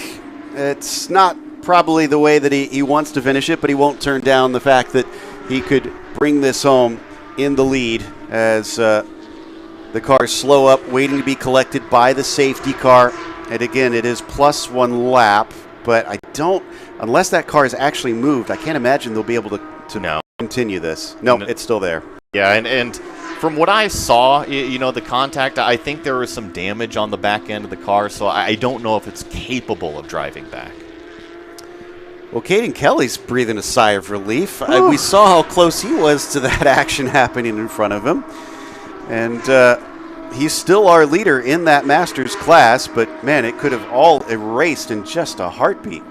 it's not probably the way that he wants to finish it, but he won't turn down the fact that he could bring this home in the lead as the cars slow up, waiting to be collected by the safety car. And again, it is plus 1 lap, but I don't, unless that car is actually moved, I can't imagine they'll be able to continue this. No, it's still there. Yeah, and from what I saw, you know, the contact, I think there was some damage on the back end of the car, so I don't know if it's capable of driving back. Well, Caden Kelly's breathing a sigh of relief. We saw how close he was to that action happening in front of him. And he's still our leader in that Masters class, but, man, it could have all erased in just a heartbeat.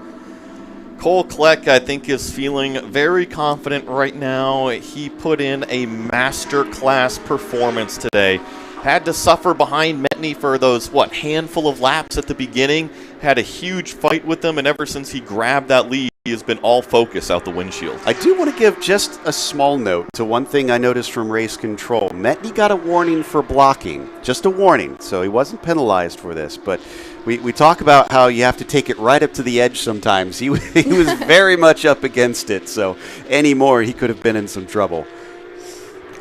Cole Kleck, I think, is feeling very confident right now. He put in a master class performance today. Had to suffer behind Metney for those, handful of laps at the beginning. Had a huge fight with them, and ever since he grabbed that lead, he has been all focus out the windshield. I do want to give just a small note to one thing I noticed from race control. Metney got a warning for blocking. Just a warning, so he wasn't penalized for this, but we talk about how you have to take it right up to the edge sometimes. He was very much up against it, so any more he could have been in some trouble.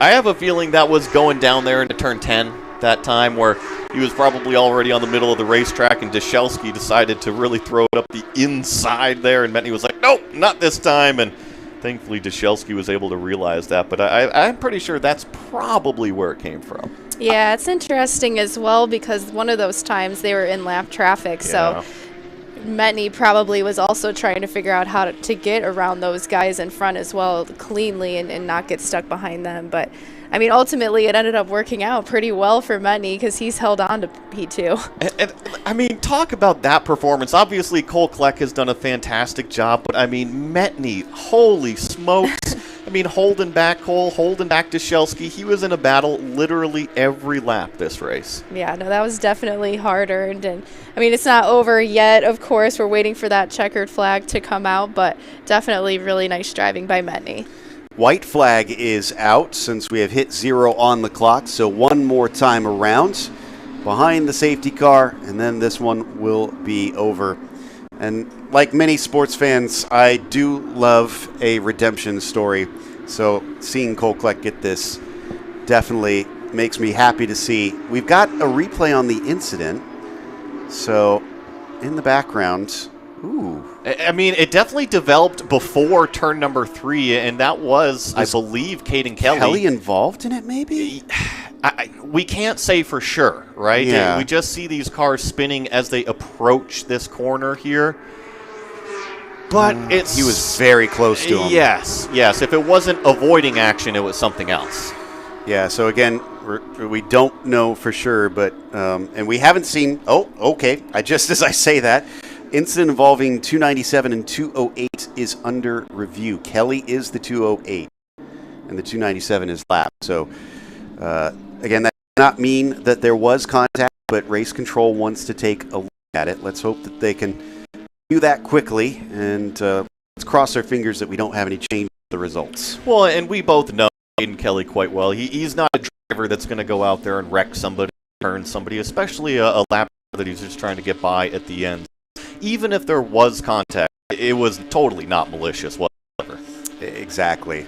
I have a feeling that was going down there into turn 10 that time, where he was probably already on the middle of the racetrack, and Deshelski decided to really throw it up the inside there, and Metney was like, nope, not this time, and thankfully Deshelski was able to realize that, but I'm pretty sure that's probably where it came from. Yeah, it's interesting as well because one of those times they were in lap traffic, so Metney probably was also trying to figure out how to get around those guys in front as well cleanly and not get stuck behind them. But, I mean, ultimately it ended up working out pretty well for Metney because he's held on to P2. And, I mean, talk about that performance. Obviously, Cole Kleck has done a fantastic job, but, I mean, Metney, holy smokes. I mean, holding back Cole, holding back Deshelski. He was in a battle literally every lap this race. Yeah, no, that was definitely harder. And I mean, it's not over yet, of course. We're waiting for that checkered flag to come out, but definitely really nice driving by Metney. White flag is out since we have hit 0 on the clock, so one more time around behind the safety car, and then this one will be over. And like many sports fans, I do love a redemption story. So seeing Cole Kleck get this definitely makes me happy to see. We've got a replay on the incident. So in the background, I mean, it definitely developed before turn number 3, and that was I believe, Caden Kelly. Kelly involved in it, maybe? We can't say for sure, right? Yeah. We just see these cars spinning as they approach this corner here. but it's... He was very close to him. Yes. If it wasn't avoiding action, it was something else. Yeah, so again, we don't know for sure, but and we haven't seen. Oh, okay. Just as I say that, incident involving 297 and 208 is under review. Kelly is the 208, and the 297 is lap. So again, that does not mean that there was contact, but race control wants to take a look at it. Let's hope that they can do that quickly, and let's cross our fingers that we don't have any change in the results. Well, and we both know Aiden Kelly quite well. He's not a driver that's going to go out there and wreck somebody, turn somebody, especially a lap that he's just trying to get by at the end. Even if there was contact, it was totally not malicious whatsoever. Exactly.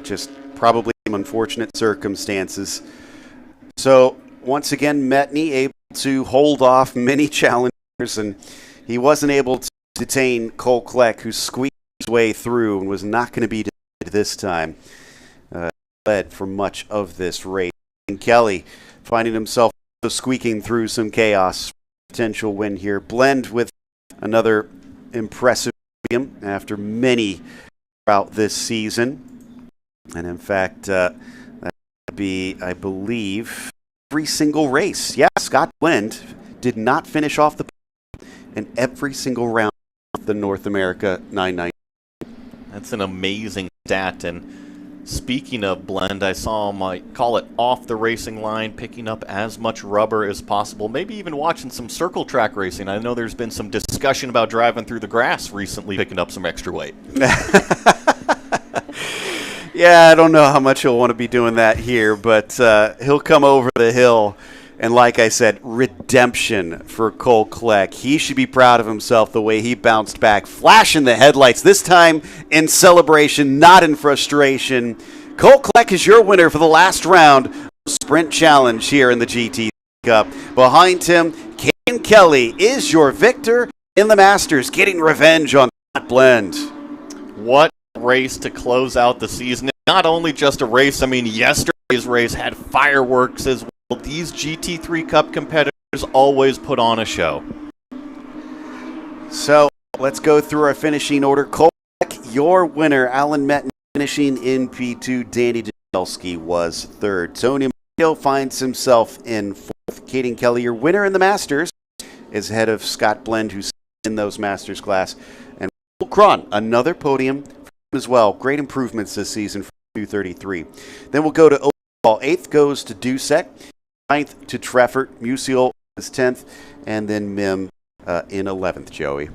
Just probably some unfortunate circumstances. So, once again, Metney able to hold off many challengers, and he wasn't able to detain Cole Kleck, who squeezed his way through and was not going to be detained this time. Led for much of this race. And Kelly finding himself squeaking through some chaos. Potential win here. Blend with another impressive podium after many throughout this season. And in fact, that would be, I believe, every single race. Yeah, Scott Blend did not finish off the podium in every single round of the North America 990. That's an amazing stat. And speaking of Blend, I saw him call it off the racing line, picking up as much rubber as possible, maybe even watching some circle track racing. I know there's been some discussion about driving through the grass recently, picking up some extra weight. Yeah, I don't know how much he'll want to be doing that here, but he'll come over the hill. And like I said, redemption for Cole Kleck. He should be proud of himself the way he bounced back, flashing the headlights, this time in celebration, not in frustration. Cole Kleck is your winner for the last round of Sprint Challenge here in the GT3 Cup. Behind him, Caden Kelly is your victor in the Masters, getting revenge on Scott Blend. What race to close out the season. Not only just a race, I mean, yesterday's race had fireworks as well. These GT3 Cup competitors always put on a show. So let's go through our finishing order. Cole Kleck, your winner. Alan Metton finishing in P2. Danny Danielski was third. Tony Matteo finds himself in fourth. Caden Kelly, your winner in the Masters, is ahead of Scott Blend, who's in those Masters class. And Will Cron, another podium for him as well. Great improvements this season for 233. Then we'll go to overall. Eighth goes to Dusek. 9th to Treffert. Musial is 10th. And then Mim in 11th, Joey.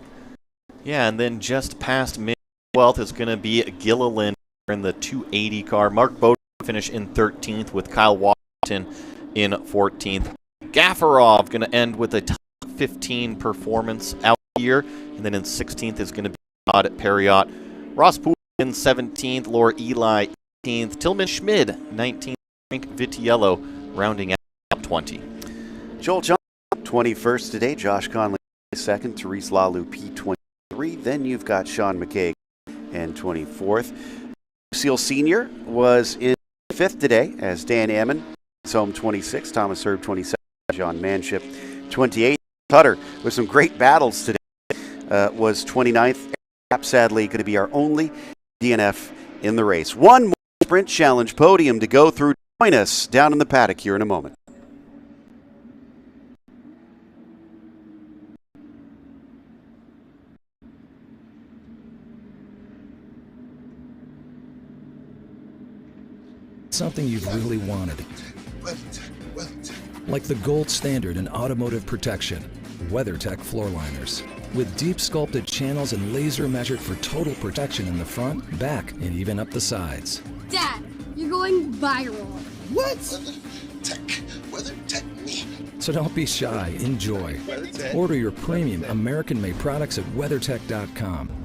Yeah, and then just past Mim, 12th is going to be Gilliland in the 280 car. Mark Bowden finish in 13th with Kyle Washington in 14th. Gaffarov going to end with a top 15 performance out here. And then in 16th is going to be Todd Perriott. Ross Poole in 17th. Laura Eli 18th. Tillman Schmid 19th. Frank Vitiello rounding out top 20. Joel Johnson 21st today. Josh Conley 2nd. Therese Lalu P23. Then you've got Sean McKay in 24th. Lucille Sr. was in 5th today as Dan Ammon is home 26th. Thomas Herb 27th. John Manship 28th. Hutter with some great battles today was 29th. Sadly going to be our only DNF in the race. One more Sprint Challenge podium to go through. Join us down in the paddock here in a moment. Something you've really wanted. Like the gold standard in automotive protection, WeatherTech floor liners. With deep sculpted channels and laser measured for total protection in the front, back, and even up the sides. Dad, you're going viral. What? WeatherTech me. So don't be shy, enjoy. Order your premium American-made products at WeatherTech.com.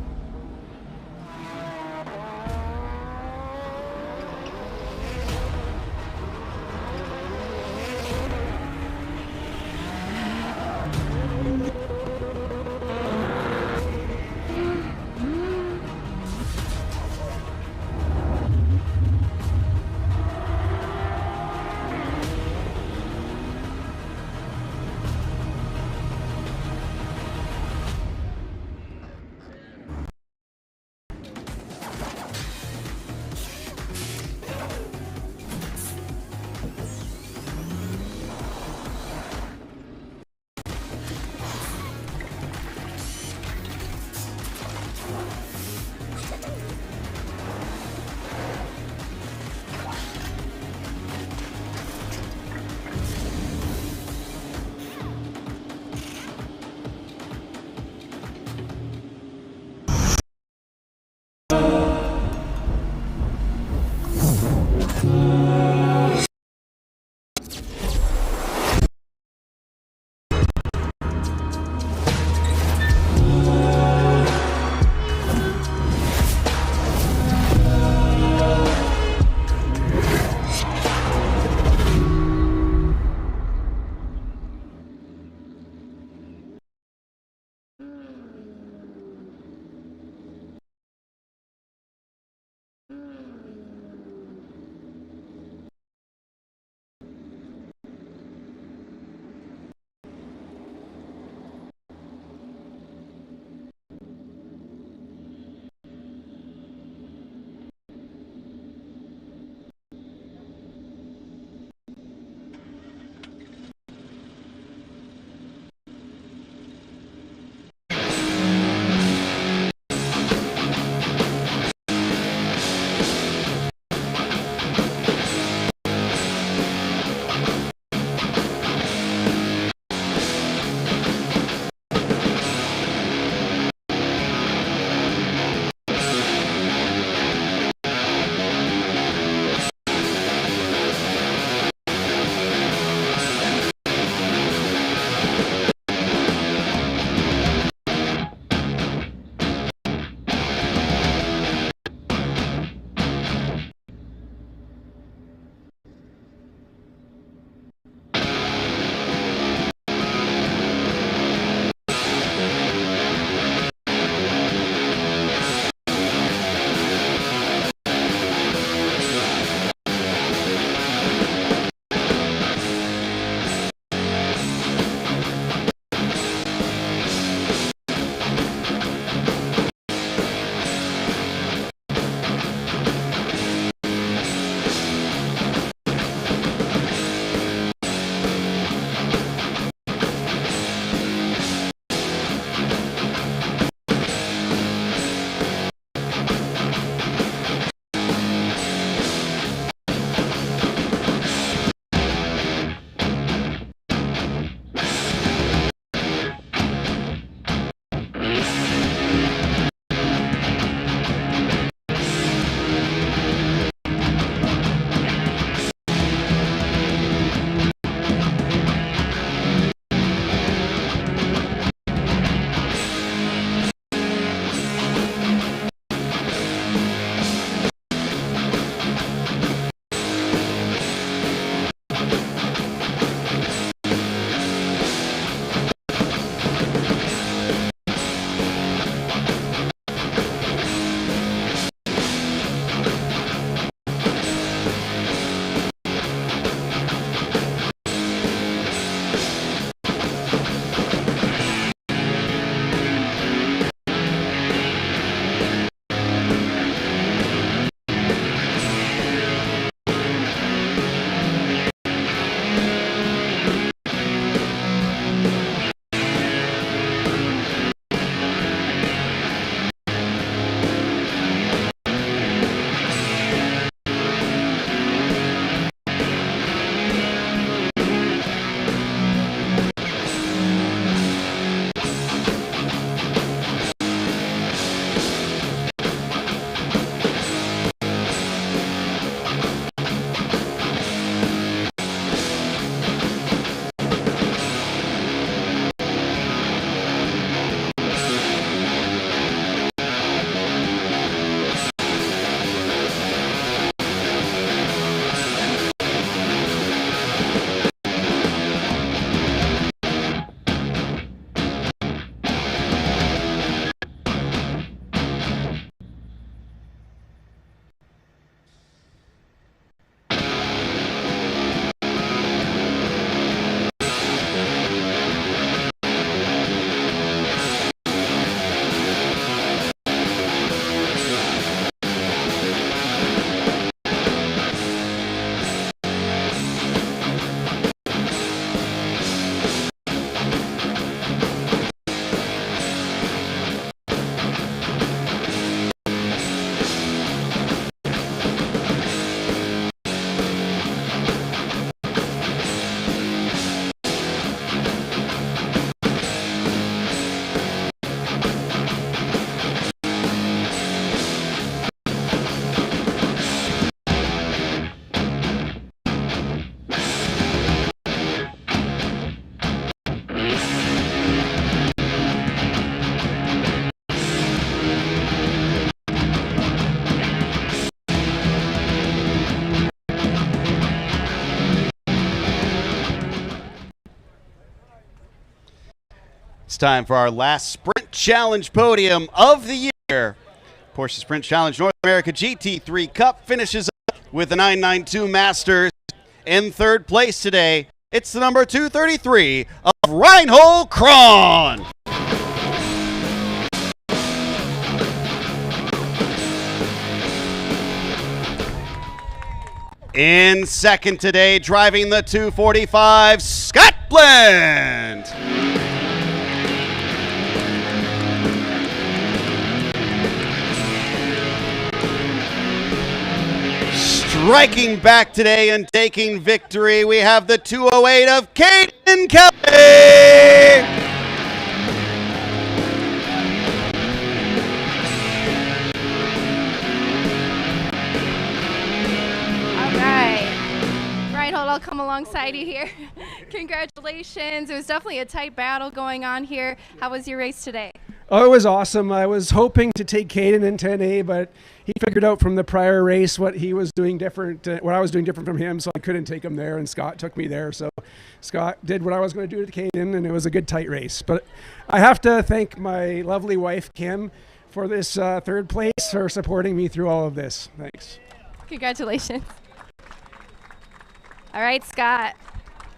It's time for our last Sprint Challenge podium of the year. Porsche Sprint Challenge North America GT3 Cup finishes up with the 992 Masters. In third place today, it's the number 233 of Reinhold Kron. In second today, driving the 245, Scott Blend. Striking back today and taking victory, we have the 208 of Caden Kelly. All right. Reinhold, I'll come alongside you here. Congratulations. It was definitely a tight battle going on here. How was your race today? Oh, it was awesome. I was hoping to take Caden in 10A, but he figured out from the prior race what he was doing different, what I was doing different from him, so I couldn't take him there, and Scott took me there. So Scott did what I was going to do to Caden, and it was a good tight race. But I have to thank my lovely wife, Kim, for this third place, for supporting me through all of this. Thanks. Congratulations. All right, Scott.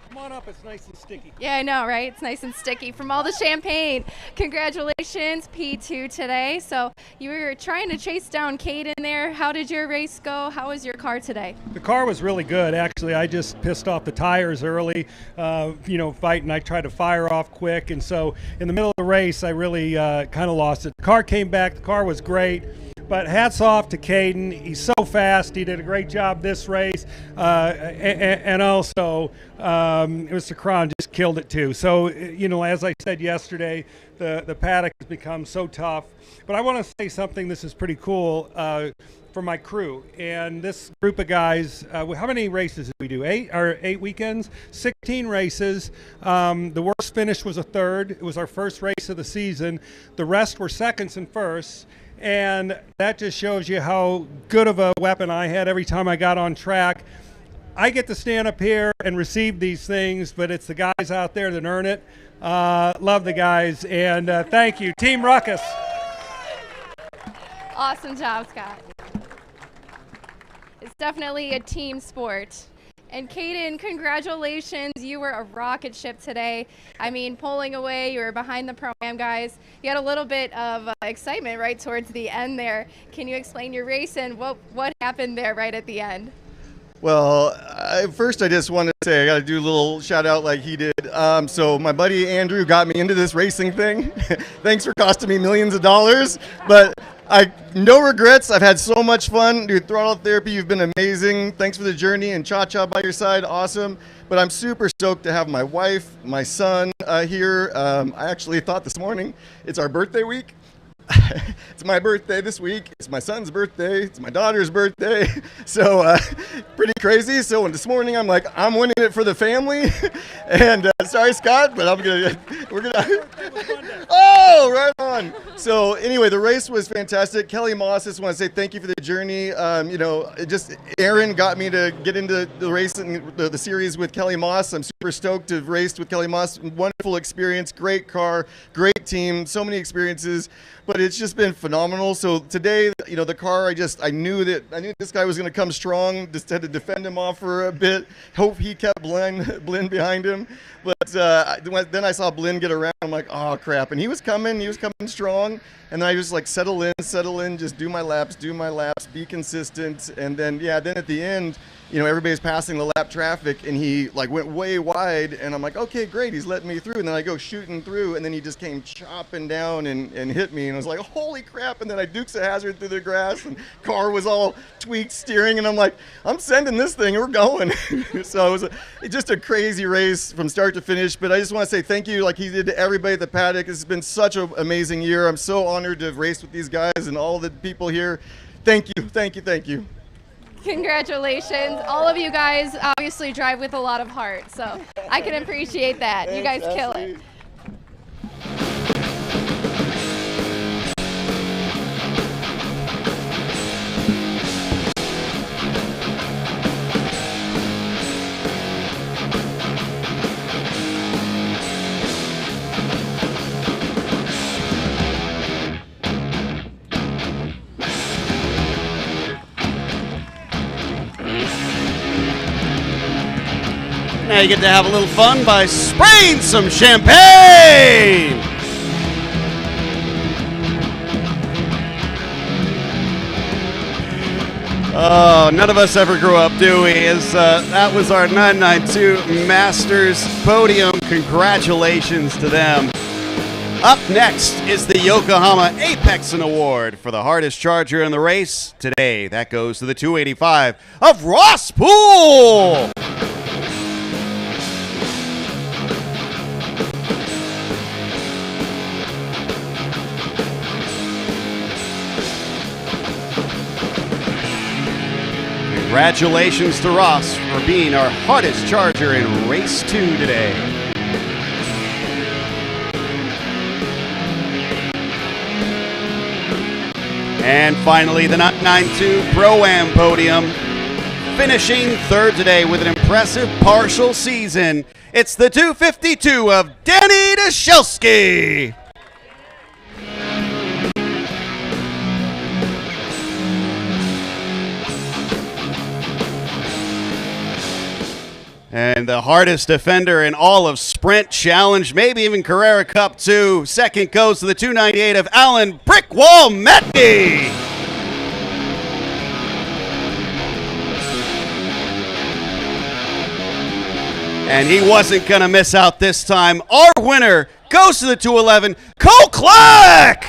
Come on up, it's nice and sticky. Yeah, I know, right? It's nice and sticky from all the champagne. Congratulations, P2 today. So you were trying to chase down Caden there. How did your race go? How was your car today? The car was really good, actually. I just pissed off the tires early, fighting. I tried to fire off quick, and so in the middle of the race, I really kind of lost it. The car came back. The car was great. But hats off to Caden. He's so fast. He did a great job this race. And also, Mr. Kron just killed it too. So, as I said yesterday, the paddock has become so tough. But I want to say something. This is pretty cool for my crew. And this group of guys, how many races did we do? 8 weekends? 16 races. The worst finish was a third. It was our first race of the season. The rest were seconds and firsts. And that just shows you how good of a weapon I had every time I got on track. I get to stand up here and receive these things, but it's the guys out there that earn it. Love the guys, and thank you. Team Ruckus. Awesome job, Scott. It's definitely a team sport. And Caden, congratulations. You were a rocket ship today. I mean, pulling away, you were behind the Pro-Am guys. You had a little bit of excitement right towards the end there. Can you explain your race and what happened there right at the end? Well, first I just want to say I got to do a little shout out like he did. So my buddy Andrew got me into this racing thing. Thanks for costing me millions of dollars, but no regrets. I've had so much fun. Dude, Throttle Therapy, you've been amazing. Thanks for the journey, and Cha-Cha by your side, awesome. But I'm super stoked to have my wife, my son here. I actually thought this morning, it's our birthday week. It's my birthday this week. It's my son's birthday. It's my daughter's birthday. So pretty crazy. So this morning I'm like, I'm winning it for the family. And sorry, Scott, but we're gonna. Oh, right on. So anyway, the race was fantastic. Kelly Moss, just want to say thank you for the journey. Aaron got me to get into the race and the series with Kelly Moss. I'm super stoked to have raced with Kelly Moss. Wonderful experience, great car, great team, so many experiences. But it's just been phenomenal. So today, the car, I knew this guy was going to come strong. Just had to defend him off for a bit. Hope he kept Blinn behind him. But then I saw Blinn get around. I'm like, oh crap! And he was coming strong. And then I just settle in, just do my laps, be consistent. And then at the end, everybody's passing the lap traffic, and he went way wide. And I'm like, okay, great, he's letting me through. And then I go shooting through, and then he just came chopping down and hit me. And I was like, holy crap! And then I dukes a hazard through the grass, and car was all tweaked steering. And I'm like, I'm sending this thing, we're going. So it was just a crazy race from start to finish. But I just want to say thank you, like he did, to everybody at the paddock. It's been such an amazing year. I'm so honored to have raced with these guys and all the people here. Thank you. Congratulations. All of you guys obviously drive with a lot of heart, so I can appreciate that. You guys kill it. Now you get to have a little fun by spraying some champagne. Oh, none of us ever grew up, do we? That was our 992 Masters Podium. Congratulations to them. Up next is the Yokohama Apexon Award for the hardest charger in the race. Today, that goes to the 285 of Ross Poole. Congratulations to Ross for being our hardest charger in race 2 today. And finally, the 992 Pro-Am Podium, finishing third today with an impressive partial season. It's the 252 of Danny Dashelski. And the hardest defender in all of Sprint Challenge, maybe even Carrera Cup 2. Second goes to the 298 of Alan Brickwall Metney. And he wasn't going to miss out this time. Our winner goes to the 211, Cole Clark.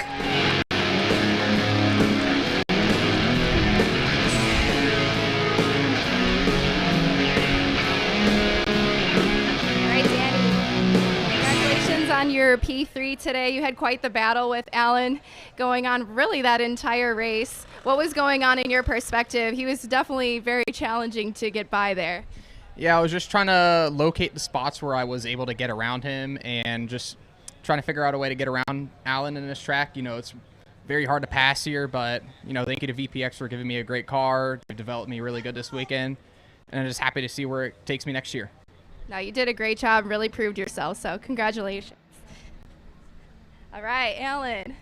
On your P3 today, you had quite the battle with Alan going on really that entire race. What was going on in your perspective? He was definitely very challenging to get by there. Yeah, I was just trying to locate the spots where I was able to get around him and just trying to figure out a way to get around Alan in this track. You know, it's very hard to pass here, but, you know, thank you to VPX for giving me a great car. They've developed me really good this weekend, and I'm just happy to see where it takes me next year. No, you did a great job, really proved yourself, so congratulations. All right, Alan.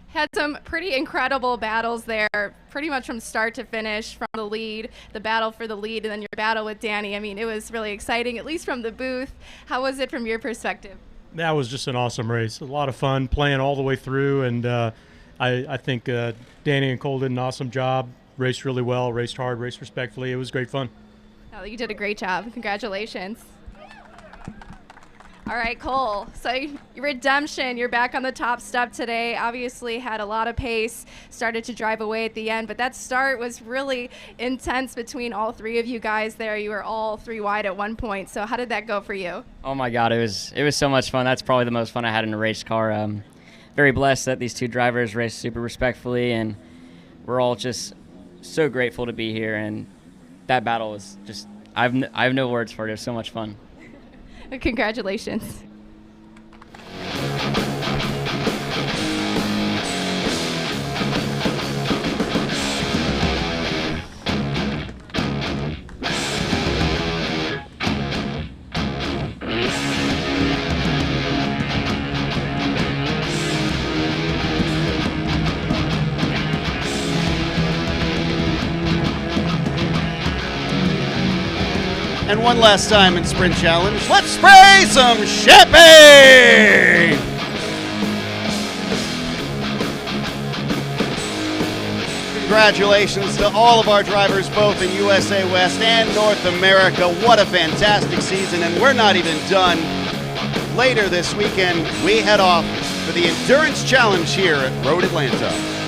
Had some pretty incredible battles there, pretty much from start to finish, from the lead, the battle for the lead, and then your battle with Danny. I mean, it was really exciting, at least from the booth. How was it from your perspective? That was just an awesome race. A lot of fun playing all the way through, and I think Danny and Cole did an awesome job, raced really well, raced hard, raced respectfully. It was great fun. Oh, you did a great job. Congratulations. All right, Cole. So redemption, you're back on the top step today. Obviously had a lot of pace, started to drive away at the end, but that start was really intense between all three of you guys there. You were all three wide at one point. So how did that go for you? Oh my God, it was so much fun. That's probably the most fun I had in a race car. Very blessed that these two drivers raced super respectfully, and we're all just so grateful to be here. And that battle was just, I have no words for it. It was so much fun. Congratulations. And one last time in Sprint Challenge, let's spray some champagne! Congratulations to all of our drivers, both in USA West and North America. What a fantastic season, and we're not even done. Later this weekend, we head off for the Endurance Challenge here at Road Atlanta.